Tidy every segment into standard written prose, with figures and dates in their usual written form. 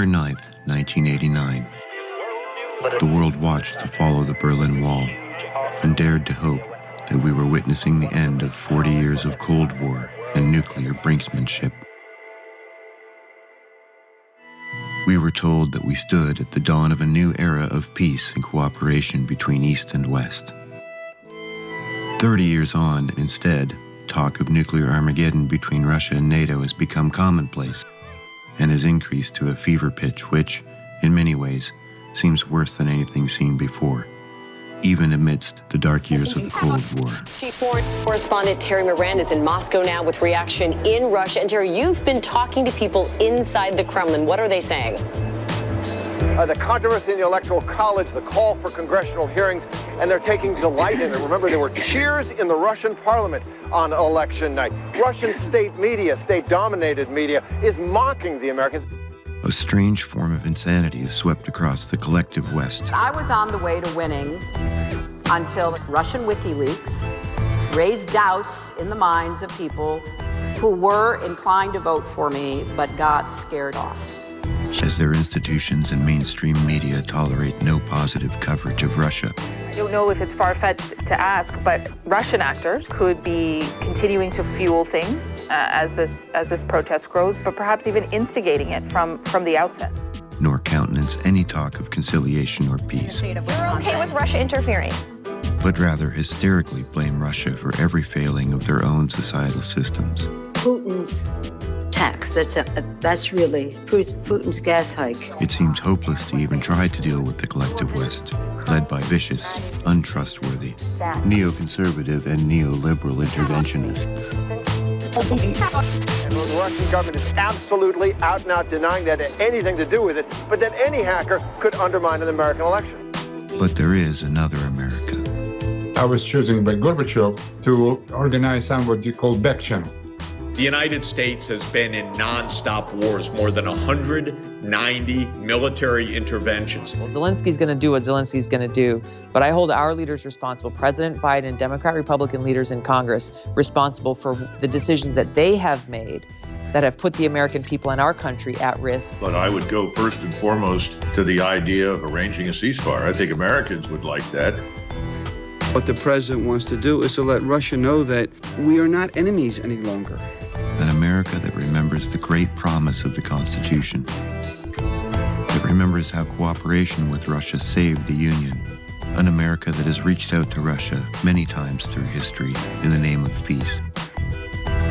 November 9th, 1989. The world watched the fall of the Berlin Wall and dared to hope that we were witnessing the end of 40 years of Cold War and nuclear brinksmanship. We were told that we stood at the dawn of a new era of peace and cooperation between East and West. 30 years on, instead, talk of nuclear Armageddon between Russia and NATO has become commonplace and has increased to a fever pitch which, in many ways, seems worse than anything seen before, even amidst the dark years of the Cold War. Chief Foreign Correspondent Terry Moran is in Moscow now with reaction in Russia. And Terry, you've been talking to people inside the Kremlin. What are they saying? The controversy in the Electoral College, the call for congressional hearings, and they're taking delight in it. Remember, there were cheers in the Russian parliament on election night. Russian state media, state-dominated media, is mocking the Americans. A strange form of insanity is swept across the collective West. I was on the way to winning until Russian WikiLeaks raised doubts in the minds of people who were inclined to vote for me but got scared off. As their institutions and mainstream media tolerate no positive coverage of Russia. I don't know if it's far-fetched to ask, but Russian actors could be continuing to fuel things as this protest grows, but perhaps even instigating it from the outset. Nor countenance any talk of conciliation or peace. You're okay with Russia interfering? But rather hysterically blame Russia for every failing of their own societal systems. Putin's tax, that's really Putin's gas hike. It seems hopeless to even try to deal with the collective West, led by vicious, untrustworthy, neoconservative and neoliberal interventionists. And the Russian government is absolutely out and out denying that it had anything to do with it, but that any hacker could undermine an American election. But there is another America. I was chosen by Gorbachev to organize something they call back channel. The United States has been in nonstop wars, more than 190 military interventions. Well, Zelensky's going to do what Zelensky's going to do, but I hold our leaders responsible, President Biden, Democrat, Republican leaders in Congress, responsible for the decisions that they have made that have put the American people and our country at risk. But I would go first and foremost to the idea of arranging a ceasefire. I think Americans would like that. What the president wants to do is to let Russia know that we are not enemies any longer. An America that remembers the great promise of the Constitution, that remembers how cooperation with Russia saved the Union, an America that has reached out to Russia many times through history in the name of peace.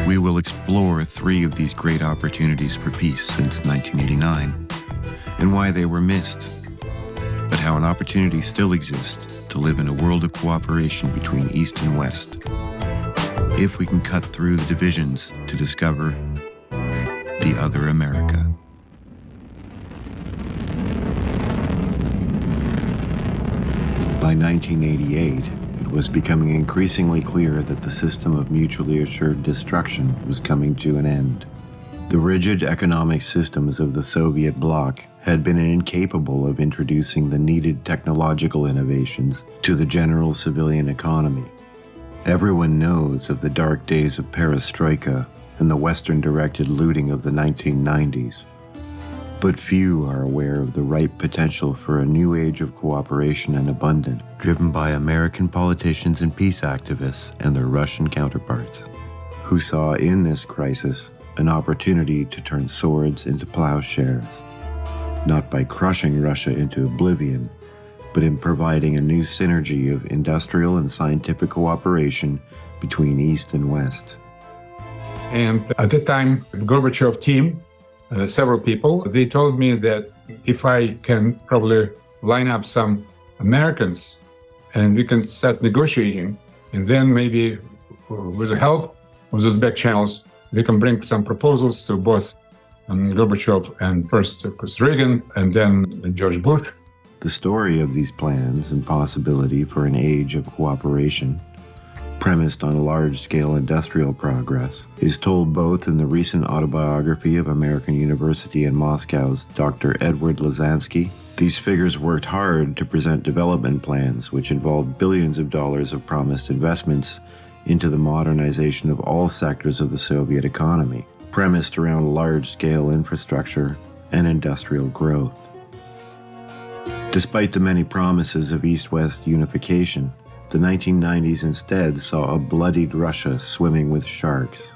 We will explore 3 of these great opportunities for peace since 1989 and why they were missed, but how an opportunity still exists to live in a world of cooperation between East and West, if we can cut through the divisions to discover the other America. By 1988, it was becoming increasingly clear that the system of mutually assured destruction was coming to an end. The rigid economic systems of the Soviet bloc had been incapable of introducing the needed technological innovations to the general civilian economy. Everyone knows of the dark days of perestroika and the Western-directed looting of the 1990s. But few are aware of the ripe potential for a new age of cooperation and abundance, driven by American politicians and peace activists and their Russian counterparts, who saw in this crisis an opportunity to turn swords into plowshares, not by crushing Russia into oblivion, but in providing a new synergy of industrial and scientific cooperation between East and West. And at that time, the Gorbachev team, several people, they told me that if I can probably line up some Americans and we can start negotiating, and then maybe with the help of those back channels, we can bring some proposals to both Gorbachev and first Reagan and then George Bush. The story of these plans and possibility for an age of cooperation, premised on large-scale industrial progress, is told both in the recent autobiography of American University in Moscow's Dr. Edward Lazansky. These figures worked hard to present development plans which involved billions of dollars of promised investments into the modernization of all sectors of the Soviet economy, premised around large-scale infrastructure, and industrial growth. Despite the many promises of East-West unification, the 1990s instead saw a bloodied Russia swimming with sharks.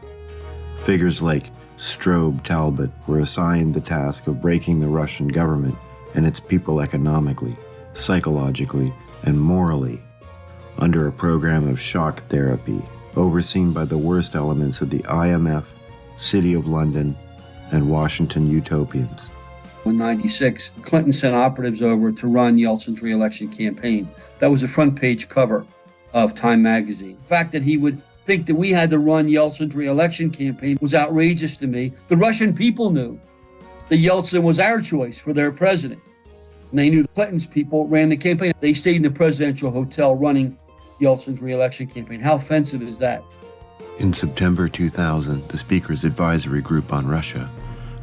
Figures like Strobe Talbot were assigned the task of breaking the Russian government and its people economically, psychologically, and morally under a program of shock therapy overseen by the worst elements of the IMF, City of London, and Washington utopians. In '96, Clinton sent operatives over to run Yeltsin's re-election campaign. That was the front page cover of Time magazine. The fact that he would think that we had to run Yeltsin's re-election campaign was outrageous to me. The Russian people knew that Yeltsin was our choice for their president. And they knew Clinton's people ran the campaign. They stayed in the presidential hotel running Yeltsin's re-election campaign. How offensive is that? In September 2000, the Speaker's Advisory Group on Russia,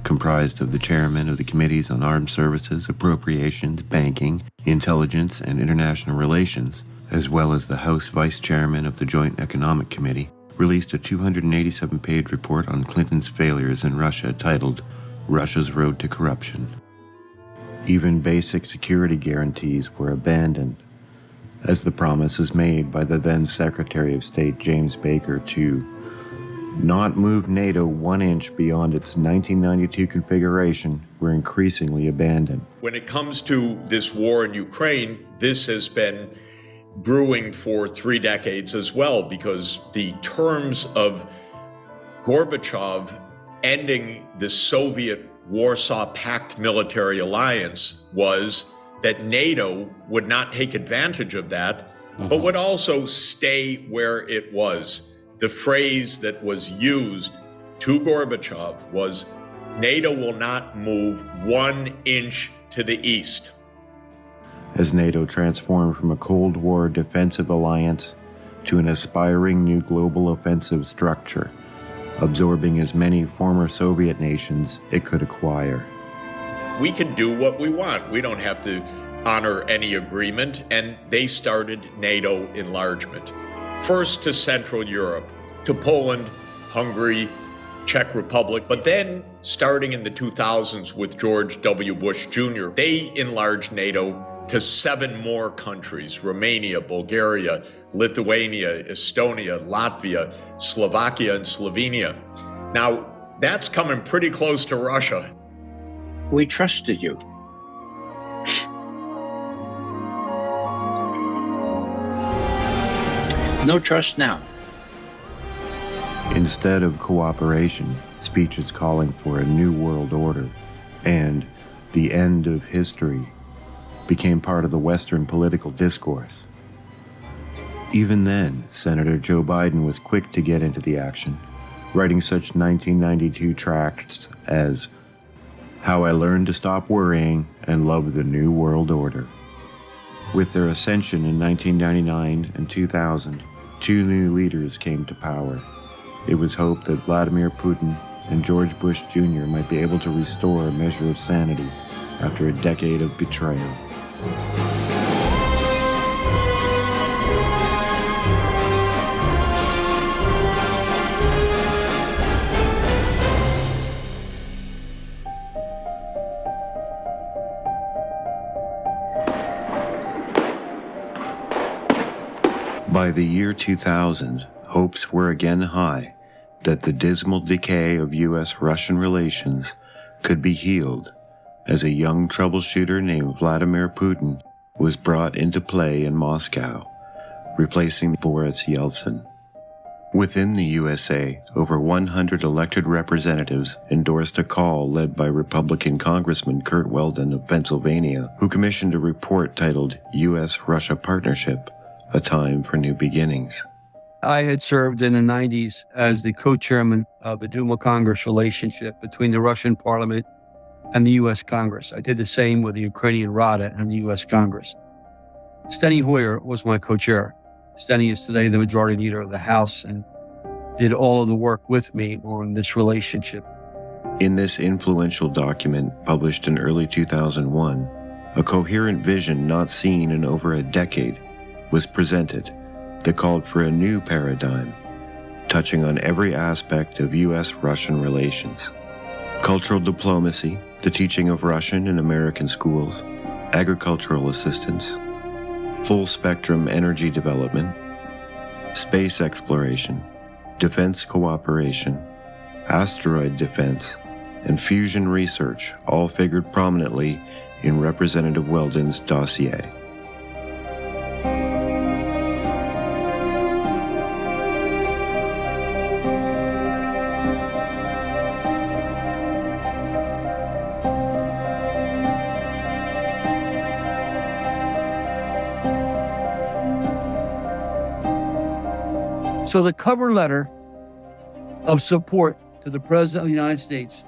comprised of the chairman of the Committees on Armed Services, Appropriations, Banking, Intelligence, and International Relations, as well as the House Vice Chairman of the Joint Economic Committee, released a 287-page report on Clinton's failures in Russia titled Russia's Road to Corruption. Even basic security guarantees were abandoned, as the promises made by the then Secretary of State James Baker to not move NATO 1 inch beyond its 1992 configuration were increasingly abandoned. When it comes to this war in Ukraine, this has been brewing for 3 decades as well, because the terms of Gorbachev ending the Soviet Warsaw Pact military alliance was that NATO would not take advantage of that, but would also stay where it was. The phrase that was used to Gorbachev was, NATO will not move 1 inch to the east. As NATO transformed from a Cold War defensive alliance to an aspiring new global offensive structure, absorbing as many former Soviet nations it could acquire. We can do what we want. We don't have to honor any agreement, and they started NATO enlargement. First to Central Europe, to Poland, Hungary, Czech Republic, but then starting in the 2000s with George W. Bush Jr., they enlarged NATO to 7 more countries: Romania, Bulgaria, Lithuania, Estonia, Latvia, Slovakia, and Slovenia. Now, that's coming pretty close to Russia. We trusted you. No trust now. Instead of cooperation, speeches calling for a new world order and the end of history became part of the Western political discourse. Even then, Senator Joe Biden was quick to get into the action, writing such 1992 tracts as How I Learned to Stop Worrying and Love the New World Order. With their ascension in 1999 and 2000, 2 new leaders came to power. It was hoped that Vladimir Putin and George Bush Jr. might be able to restore a measure of sanity after a decade of betrayal. By the year 2000, hopes were again high that the dismal decay of U.S.-Russian relations could be healed as a young troubleshooter named Vladimir Putin was brought into play in Moscow, replacing Boris Yeltsin. Within the USA, over 100 elected representatives endorsed a call led by Republican Congressman Kurt Weldon of Pennsylvania, who commissioned a report titled U.S.-Russia Partnership, A Time for New Beginnings. I had served in the 90s as the co-chairman of the Duma-Congress relationship between the Russian parliament and the U.S. Congress. I did the same with the Ukrainian Rada and the U.S. Congress. Steny Hoyer was my co-chair. Steny is today the majority leader of the House and did all of the work with me on this relationship. In this influential document, published in early 2001, a coherent vision not seen in over a decade was presented that called for a new paradigm, touching on every aspect of U.S.-Russian relations. cultural diplomacy, the teaching of Russian in American schools, agricultural assistance, full-spectrum energy development, space exploration, defense cooperation, asteroid defense, and fusion research all figured prominently in Representative Weldon's dossier. So the cover letter of support to the President of the United States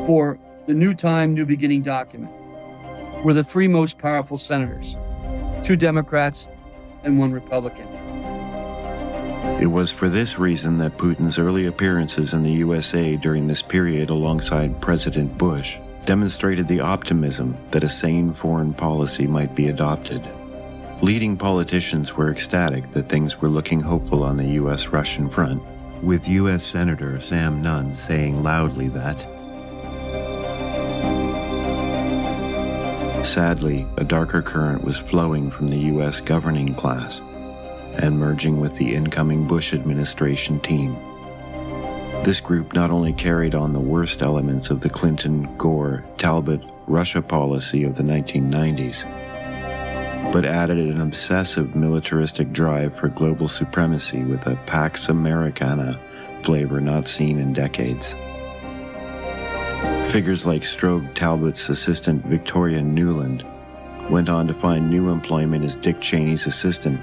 for the New Time, New Beginning document were the three most powerful senators, 2 Democrats and 1 Republican. It was for this reason that Putin's early appearances in the USA during this period alongside President Bush demonstrated the optimism that a sane foreign policy might be adopted. Leading politicians were ecstatic that things were looking hopeful on the U.S.-Russian front, with U.S. Senator Sam Nunn saying loudly that, sadly, a darker current was flowing from the U.S. governing class and merging with the incoming Bush administration team. This group not only carried on the worst elements of the Clinton, Gore, Talbot, Russia policy of the 1990s, but added an obsessive militaristic drive for global supremacy with a Pax Americana flavor not seen in decades. Figures like Strogue Talbot's assistant Victoria Nuland went on to find new employment as Dick Cheney's assistant,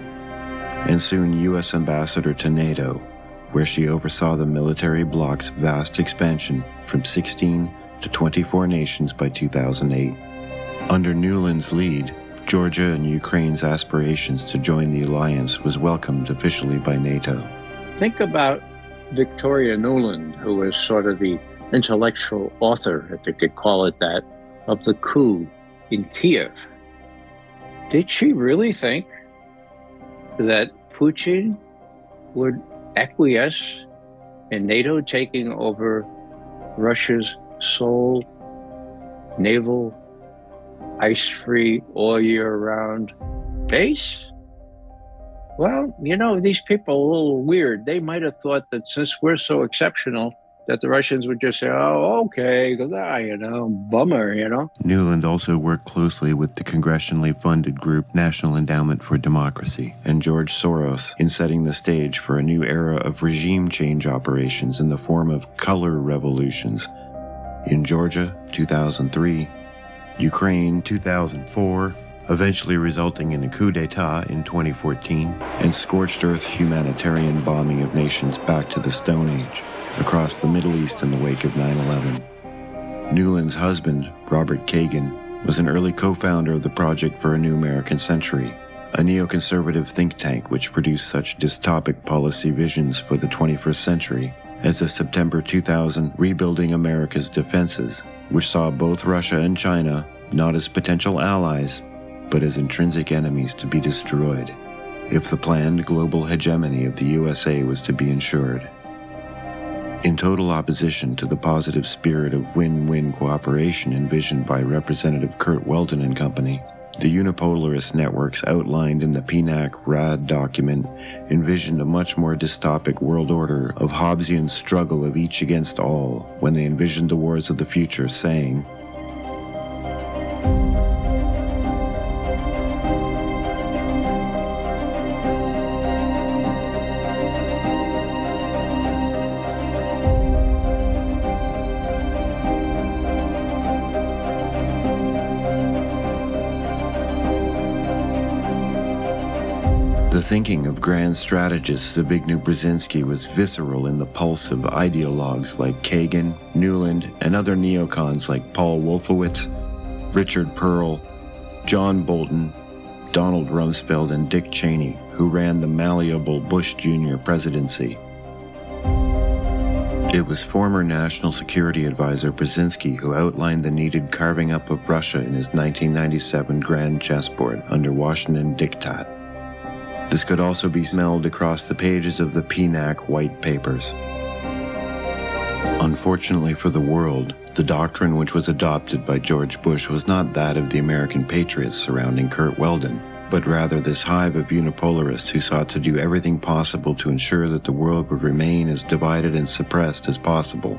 and soon U.S. ambassador to NATO, where she oversaw the military bloc's vast expansion from 16 to 24 nations by 2008. Under Nuland's lead, Georgia and Ukraine's aspirations to join the alliance was welcomed officially by NATO. Think about Victoria Nuland, who was sort of the intellectual author, if you could call it that, of the coup in Kiev. Did she really think that Putin would acquiesce in NATO taking over Russia's sole naval ice-free, all year-round base? Well, you know, these people are a little weird. They might have thought that since we're so exceptional, that the Russians would just say, oh, okay, bummer, Nuland also worked closely with the congressionally funded group National Endowment for Democracy and George Soros in setting the stage for a new era of regime change operations in the form of color revolutions in Georgia, 2003, Ukraine, 2004, eventually resulting in a coup d'etat in 2014, and scorched earth humanitarian bombing of nations back to the Stone Age across the Middle East in the wake of 9/11. Nuland's husband, Robert Kagan, was an early co-founder of the Project for a New American Century, a neoconservative think tank which produced such dystopic policy visions for the 21st century as the September 2000 Rebuilding America's Defenses, which saw both Russia and China not as potential allies, but as intrinsic enemies to be destroyed, if the planned global hegemony of the USA was to be ensured. In total opposition to the positive spirit of win-win cooperation envisioned by Representative Kurt Weldon and Company, the unipolarist networks outlined in the PNAC-RAD document envisioned a much more dystopic world order of Hobbesian struggle of each against all when they envisioned the wars of the future, saying, The thinking of grand strategist Zbigniew Brzezinski was visceral in the pulse of ideologues like Kagan, Nuland, and other neocons like Paul Wolfowitz, Richard Pearl, John Bolton, Donald Rumsfeld, and Dick Cheney, who ran the malleable Bush Jr. presidency. It was former National Security Advisor Brzezinski who outlined the needed carving up of Russia in his 1997 Grand Chessboard under Washington Diktat. This could also be smelled across the pages of the PNAC white papers. Unfortunately for the world, the doctrine which was adopted by George Bush was not that of the American patriots surrounding Kurt Weldon, but rather this hive of unipolarists who sought to do everything possible to ensure that the world would remain as divided and suppressed as possible,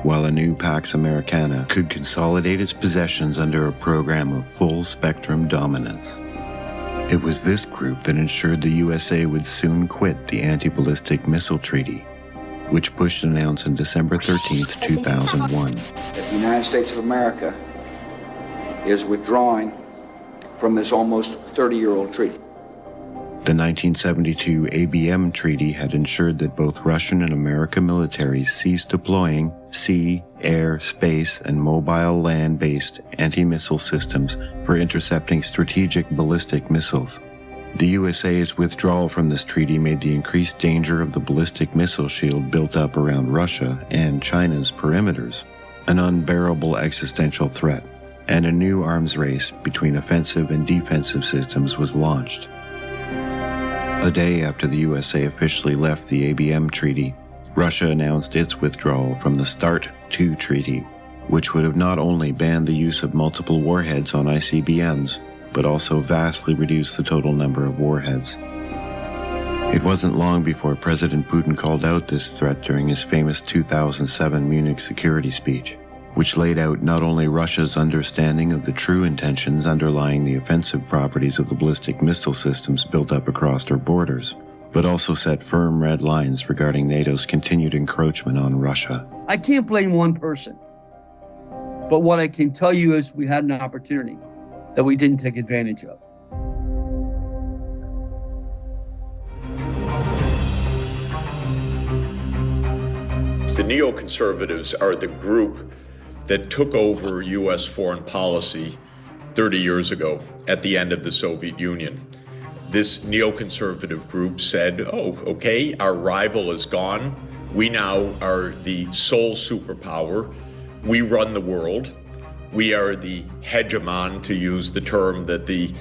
while a new Pax Americana could consolidate its possessions under a program of full-spectrum dominance. It was this group that ensured the USA would soon quit the Anti-Ballistic Missile Treaty, which Bush announced on December 13, 2001. The United States of America is withdrawing from this almost 30-year-old treaty. The 1972 ABM Treaty had ensured that both Russian and American militaries ceased deploying sea, air, space, and mobile land-based anti-missile systems for intercepting strategic ballistic missiles. The USA's withdrawal from this treaty made the increased danger of the ballistic missile shield built up around Russia and China's perimeters an unbearable existential threat, and a new arms race between offensive and defensive systems was launched. A day after the USA officially left the ABM Treaty, Russia announced its withdrawal from the START II Treaty, which would have not only banned the use of multiple warheads on ICBMs, but also vastly reduced the total number of warheads. It wasn't long before President Putin called out this threat during his famous 2007 Munich security speech, which laid out not only Russia's understanding of the true intentions underlying the offensive properties of the ballistic missile systems built up across our borders, but also set firm red lines regarding NATO's continued encroachment on Russia. I can't blame one person, but what I can tell you is we had an opportunity that we didn't take advantage of. The neoconservatives are the group that took over U.S. foreign policy 30 years ago at the end of the Soviet Union. This neoconservative group said, oh, okay, our rival is gone. We now are the sole superpower. We run the world. We are the hegemon, to use the term that the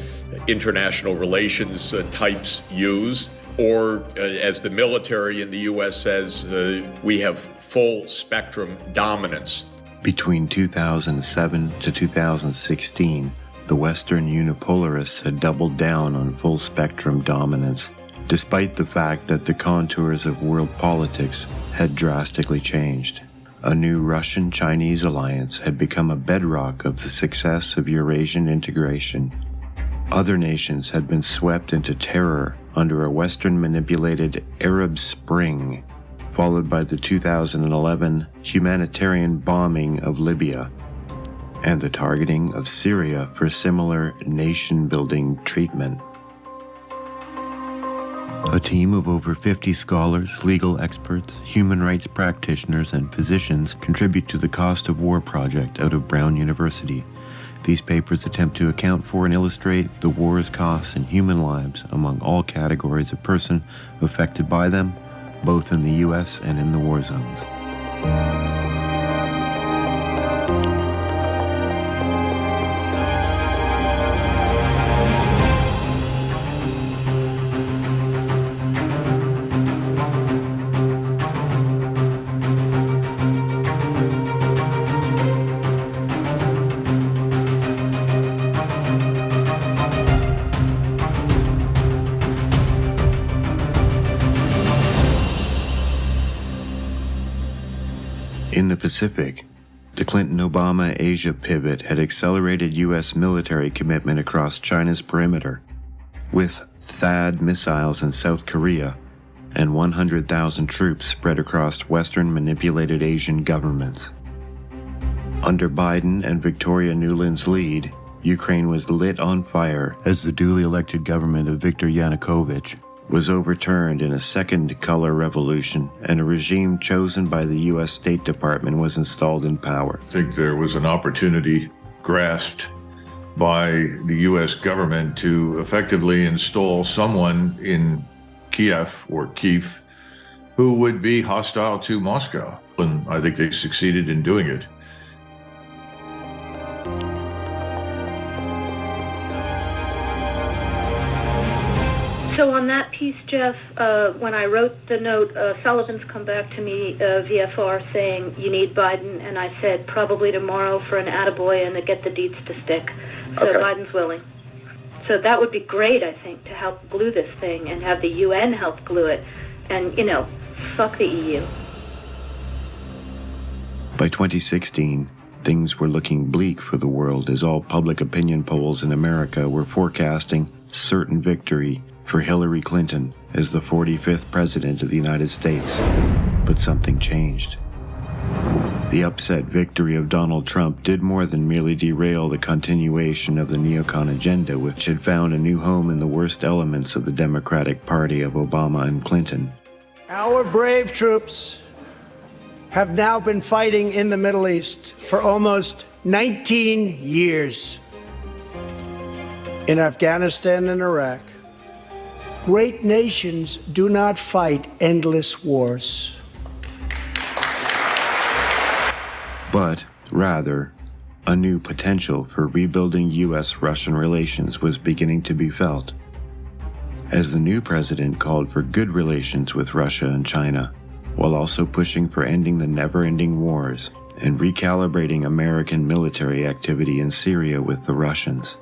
international relations types use, or as the military in the U.S. says, we have full spectrum dominance. Between 2007 to 2016, the Western unipolarists had doubled down on full spectrum dominance, despite the fact that the contours of world politics had drastically changed. A new Russian-Chinese alliance had become a bedrock of the success of Eurasian integration. Other nations had been swept into terror under a Western-manipulated Arab Spring, followed by the 2011 humanitarian bombing of Libya, and the targeting of Syria for similar nation-building treatment. A team of over 50 scholars, legal experts, human rights practitioners, and physicians contribute to the Cost of War project out of Brown University. These papers attempt to account for and illustrate the war's costs in human lives among all categories of person affected by them, both in the U.S. and in the war zones. In the Pacific, the Clinton-Obama Asia pivot had accelerated U.S. military commitment across China's perimeter, with THAAD missiles in South Korea and 100,000 troops spread across Western-manipulated Asian governments. Under Biden and Victoria Nuland's lead, Ukraine was lit on fire as the duly elected government of Viktor Yanukovych was overturned in a second color revolution, and a regime chosen by the U.S. State Department was installed in power. I think there was an opportunity grasped by the U.S. government to effectively install someone in Kiev or Kyiv who would be hostile to Moscow. And I think they succeeded in doing it. So on that piece, Jeff, when I wrote the note, Sullivan's come back to me, VFR, saying you need Biden, and I said probably tomorrow for an attaboy and to get the deets to stick. So okay. Biden's willing. So that would be great, I think, to help glue this thing and have the UN help glue it. And, fuck the EU. By 2016, things were looking bleak for the world as all public opinion polls in America were forecasting certain victory for Hillary Clinton as the 45th President of the United States. But something changed. The upset victory of Donald Trump did more than merely derail the continuation of the neocon agenda, which had found a new home in the worst elements of the Democratic Party of Obama and Clinton. Our brave troops have now been fighting in the Middle East for almost 19 years. In Afghanistan and Iraq, great nations do not fight endless wars. But, rather, a new potential for rebuilding U.S.-Russian relations was beginning to be felt, as the new president called for good relations with Russia and China, while also pushing for ending the never-ending wars and recalibrating American military activity in Syria with the Russians.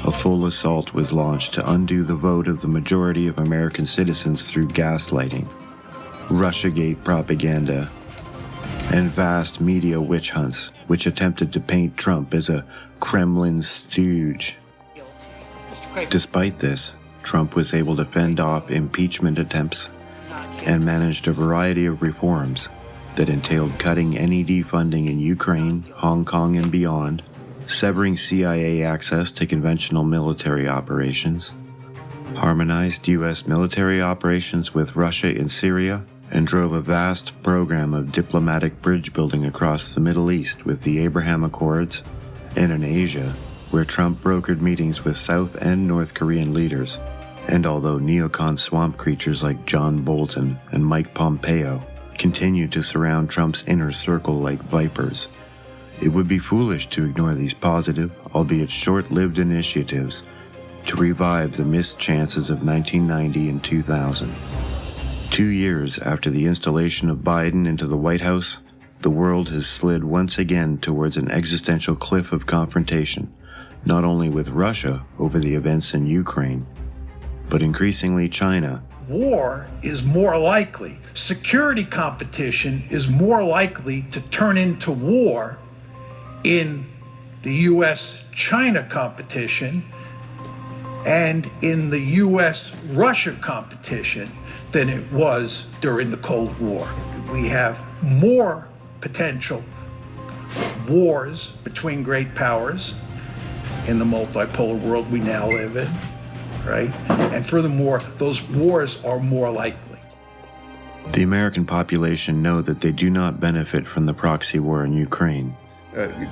A full assault was launched to undo the vote of the majority of American citizens through gaslighting, Russiagate propaganda, and vast media witch hunts, which attempted to paint Trump as a Kremlin stooge. Despite this, Trump was able to fend off impeachment attempts and managed a variety of reforms that entailed cutting NED funding in Ukraine, Hong Kong, and beyond, severing CIA access to conventional military operations, harmonized U.S. military operations with Russia in Syria, and drove a vast program of diplomatic bridge building across the Middle East with the Abraham Accords, and in Asia, where Trump brokered meetings with South and North Korean leaders. And although neocon swamp creatures like John Bolton and Mike Pompeo continued to surround Trump's inner circle like vipers, it would be foolish to ignore these positive, albeit short-lived initiatives to revive the missed chances of 1990 and 2000. 2 years after the installation of Biden into the White House, the world has slid once again towards an existential cliff of confrontation, not only with Russia over the events in Ukraine, but increasingly China. War is more likely. Security competition is more likely to turn into war in the U.S.-China competition and in the U.S.-Russia competition than it was during the Cold War. We have more potential wars between great powers in the multipolar world we now live in, right? And furthermore, those wars are more likely. The American population know that they do not benefit from the proxy war in Ukraine.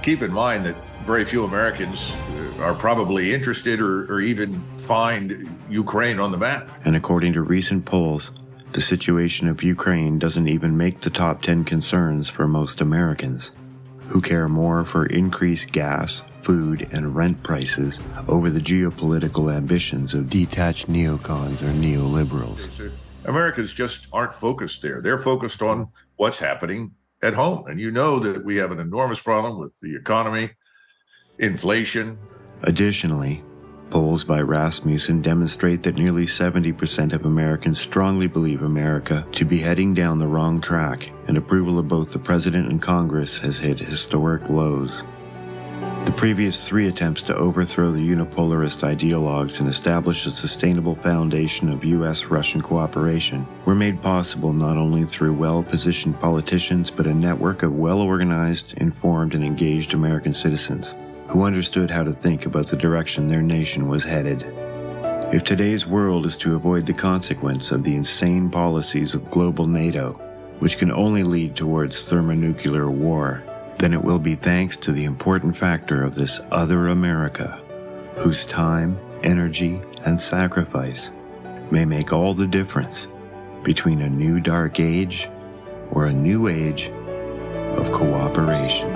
Keep in mind that very few Americans are probably interested or even find Ukraine on the map. And according to recent polls, the situation of Ukraine doesn't even make the top 10 concerns for most Americans, who care more for increased gas, food, and rent prices over the geopolitical ambitions of detached neocons or neoliberals. Americans just aren't focused there. They're focused on what's happening at home. And you know that we have an enormous problem with the economy, inflation. Additionally, polls by Rasmussen demonstrate that nearly 70% of Americans strongly believe America to be heading down the wrong track, and approval of both the president and Congress has hit historic lows. The previous 3 attempts to overthrow the unipolarist ideologues and establish a sustainable foundation of U.S.-Russian cooperation were made possible not only through well-positioned politicians, but a network of well-organized, informed, and engaged American citizens who understood how to think about the direction their nation was headed. If today's world is to avoid the consequence of the insane policies of global NATO, which can only lead towards thermonuclear war, then it will be thanks to the important factor of this other America, whose time, energy, and sacrifice may make all the difference between a new dark age or a new age of cooperation.